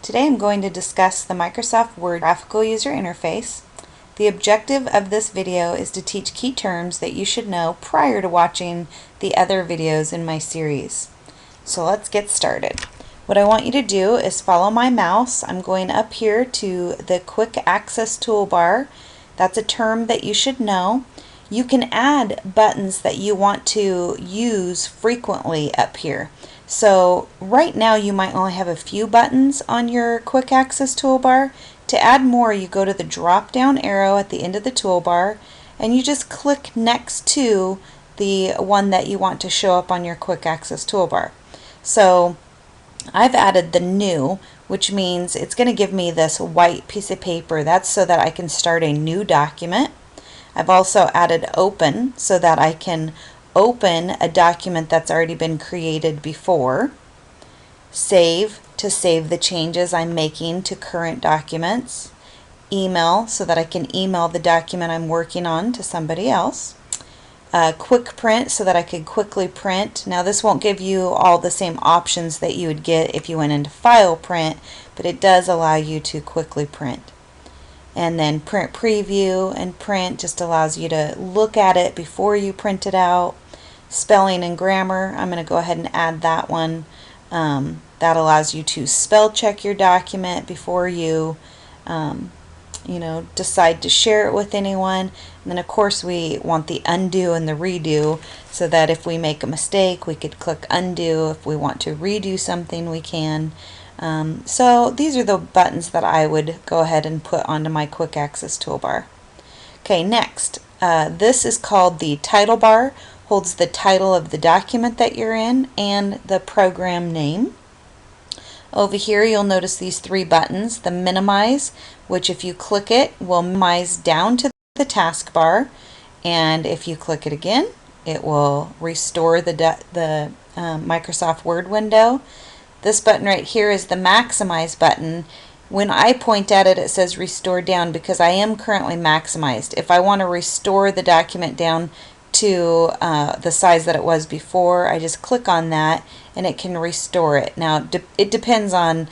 Today I'm going to discuss the Microsoft Word graphical user interface. The objective of this video is to teach key terms that you should know prior to watching the other videos in my series. So let's get started. What I want you to do is follow my mouse. I'm going up here to the Quick Access Toolbar. That's a term that you should know. You can add buttons that you want to use frequently up here. So right now you might only have a few buttons on your Quick Access Toolbar. To add more, you go to the drop down arrow at the end of the toolbar and you just click next to the one that you want to show up on your Quick Access Toolbar. So I've added the new, which means it's going to give me this white piece of paper. That's so that I can start a new document. I've also added open so that I can open a document that's already been created before. Save to save the changes I'm making to current documents. Email so that I can email the document I'm working on to somebody else. Quick print so that I could quickly print. Now this won't give you all the same options that you would get if you went into file print, but it does allow you to quickly print. And then print preview and print just allows you to look at it before you print it out. Spelling and grammar, I'm going to go ahead and add that one. That allows you to spell check your document before you decide to share it with anyone. And then of course we want the undo and the redo so that if we make a mistake we could click undo. If we want to redo something we can. So these are the buttons that I would go ahead and put onto my Quick Access Toolbar. Okay, next, this is called the title bar. Holds the title of the document that you're in and the program name. Over here you'll notice these three buttons. The minimize, which if you click it will minimize down to the taskbar, and if you click it again it will restore the Microsoft Word window. This button right here is the maximize button. When I point at it, it says restore down because I am currently maximized. If I want to restore the document down to the size that it was before, I just click on that and it can restore it. Now it depends on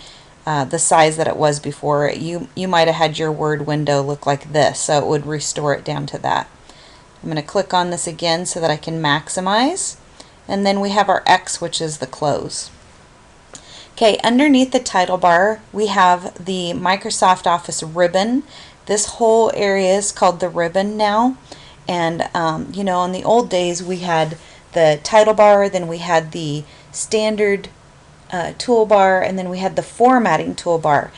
the size that it was before. You might have had your Word window look like this, so it would restore it down to that. I'm going to click on this again so that I can maximize, and then we have our X, which is the close. Okay, underneath the title bar we have the Microsoft Office ribbon. This whole area is called the ribbon now, and in the old days we had the title bar, then we had the standard toolbar, and then we had the formatting toolbar.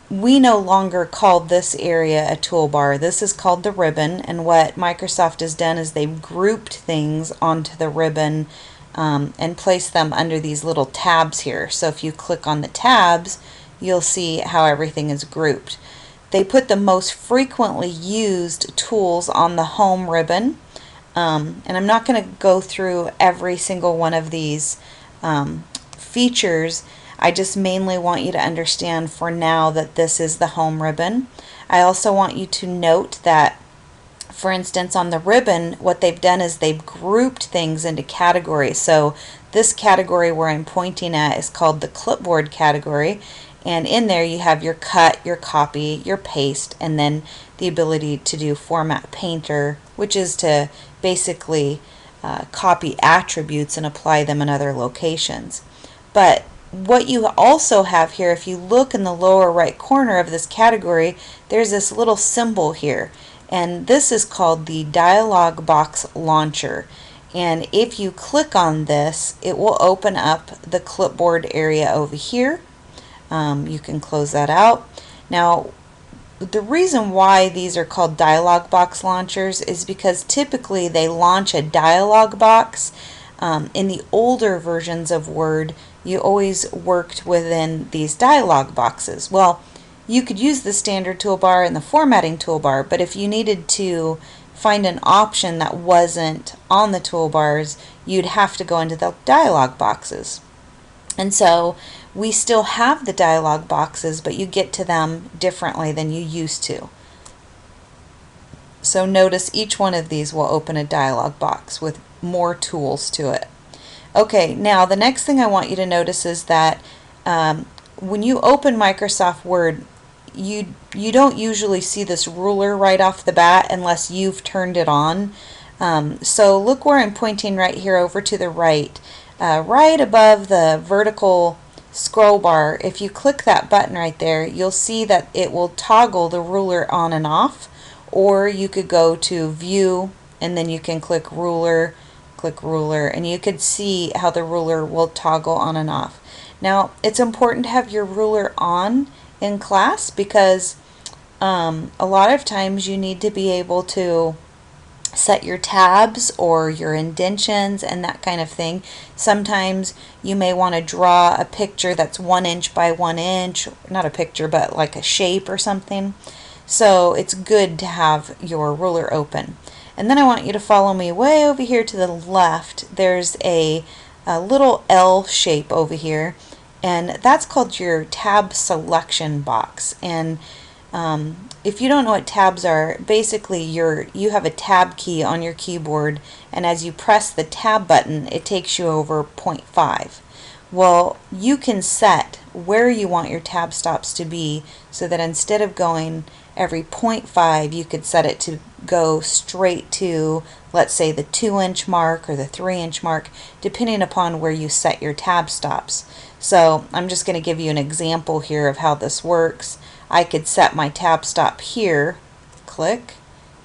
We no longer call this area a toolbar. This is called the ribbon, and what Microsoft has done is they've grouped things onto the ribbon and place them under these little tabs here. So if you click on the tabs, you'll see how everything is grouped. They put the most frequently used tools on the home ribbon, and I'm not going to go through every single one of these features. I just mainly want you to understand for now that this is the home ribbon. I also want you to note that, for instance, on the ribbon, what they've done is they've grouped things into categories. So this category where I'm pointing at is called the clipboard category, and in there you have your cut, your copy, your paste, and then the ability to do format painter, which is to basically copy attributes and apply them in other locations. But what you also have here, if you look in the lower right corner of this category, there's this little symbol here. And this is called the dialog box launcher, and if you click on this it will open up the clipboard area over here. You can close that out. Now the reason why these are called dialog box launchers is because typically they launch a dialog box. In the older versions of Word you always worked within these dialog boxes. Well, you could use the standard toolbar and the formatting toolbar, but if you needed to find an option that wasn't on the toolbars, you'd have to go into the dialog boxes. And so we still have the dialog boxes, but you get to them differently than you used to. So notice each one of these will open a dialog box with more tools to it. Okay, now the next thing I want you to notice is that when you open Microsoft Word, you don't usually see this ruler right off the bat unless you've turned it on. So look where I'm pointing right here over to the right. Right above the vertical scroll bar, if you click that button right there, you'll see that it will toggle the ruler on and off, or you could go to View and then you can click Ruler, and you could see how the ruler will toggle on and off. Now, it's important to have your ruler on in class because a lot of times you need to be able to set your tabs or your indentions and that kind of thing. Sometimes you may want to draw a picture that's 1 inch by 1 inch, not a picture but like a shape or something. So it's good to have your ruler open. And then I want you to follow me way over here to the left. There's a little L shape over here, and that's called your tab selection box. And if you don't know what tabs are, basically you have a tab key on your keyboard, and as you press the tab button, it takes you over 0.5. Well, you can set where you want your tab stops to be so that instead of going every 0.5, you could set it to go straight to, let's say, the 2-inch mark or the 3-inch mark, depending upon where you set your tab stops. So I'm just going to give you an example here of how this works. I could set my tab stop here, click,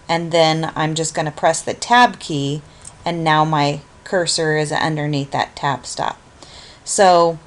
and then I'm just going to press the tab key, and now my cursor is underneath that tab stop. So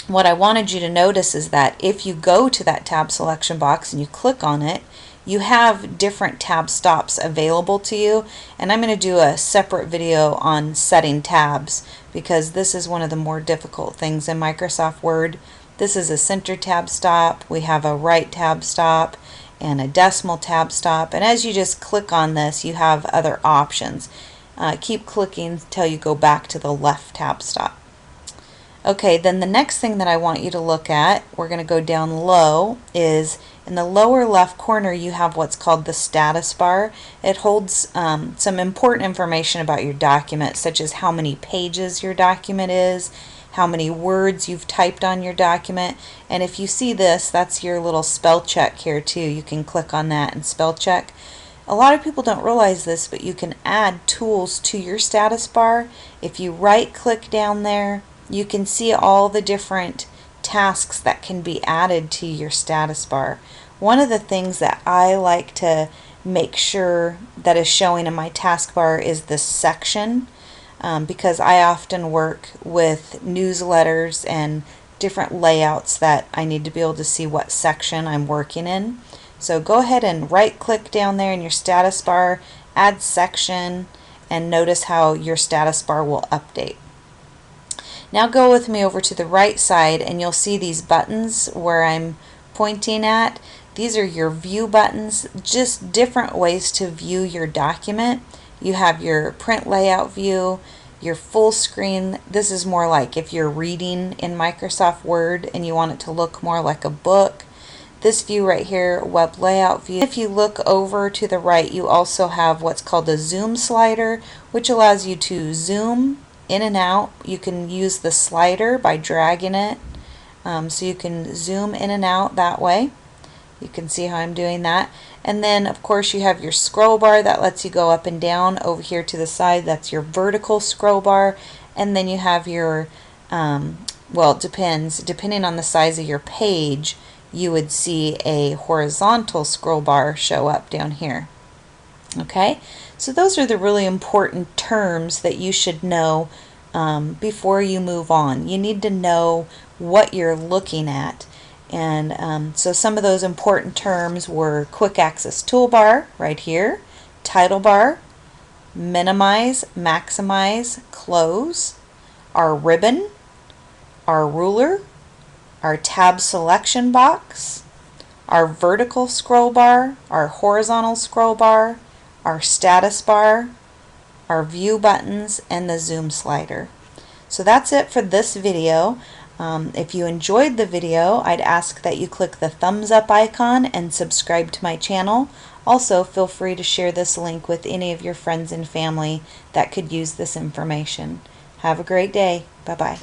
what I wanted you to notice is that if you go to that tab selection box and you click on it, you have different tab stops available to you, and I'm going to do a separate video on setting tabs because this is one of the more difficult things in Microsoft Word. This is a center tab stop, we have a right tab stop, and a decimal tab stop, and as you just click on this you have other options. Keep clicking until you go back to the left tab stop. Okay, then the next thing that I want you to look at, we're going to go down low, is in the lower left corner you have what's called the status bar. It holds some important information about your document, such as how many pages your document is, how many words you've typed on your document, and if you see this, that's your little spell check here too. You can click on that and spell check. A lot of people don't realize this, but you can add tools to your status bar. If you right click down there, you can see all the different tasks that can be added to your status bar. One of the things that I like to make sure that is showing in my taskbar is this section, because I often work with newsletters and different layouts that I need to be able to see what section I'm working in. So go ahead and right click down there in your status bar, add section, and notice how your status bar will update. Now go with me over to the right side and you'll see these buttons where I'm pointing at. These are your view buttons, just different ways to view your document. You have your print layout view, your full screen. This is more like if you're reading in Microsoft Word and you want it to look more like a book. This view right here, web layout view. If you look over to the right, you also have what's called a zoom slider, which allows you to zoom in and out. You can use the slider by dragging it, so you can zoom in and out that way. You can see how I'm doing that. And then of course you have your scroll bar that lets you go up and down. Over here to the side, that's your vertical scroll bar. And then you have your, well, it depends. Depending on the size of your page, you would see a horizontal scroll bar show up down here. Okay, so those are the really important terms that you should know before you move on. You need to know what you're looking at. And so some of those important terms were quick access toolbar right here, title bar, minimize, maximize, close, our ribbon, our ruler, our tab selection box, our vertical scroll bar, our horizontal scroll bar, our status bar, our view buttons, and the zoom slider. So that's it for this video. If you enjoyed the video, I'd ask that you click the thumbs up icon and subscribe to my channel. Also, feel free to share this link with any of your friends and family that could use this information. Have a great day. Bye-bye.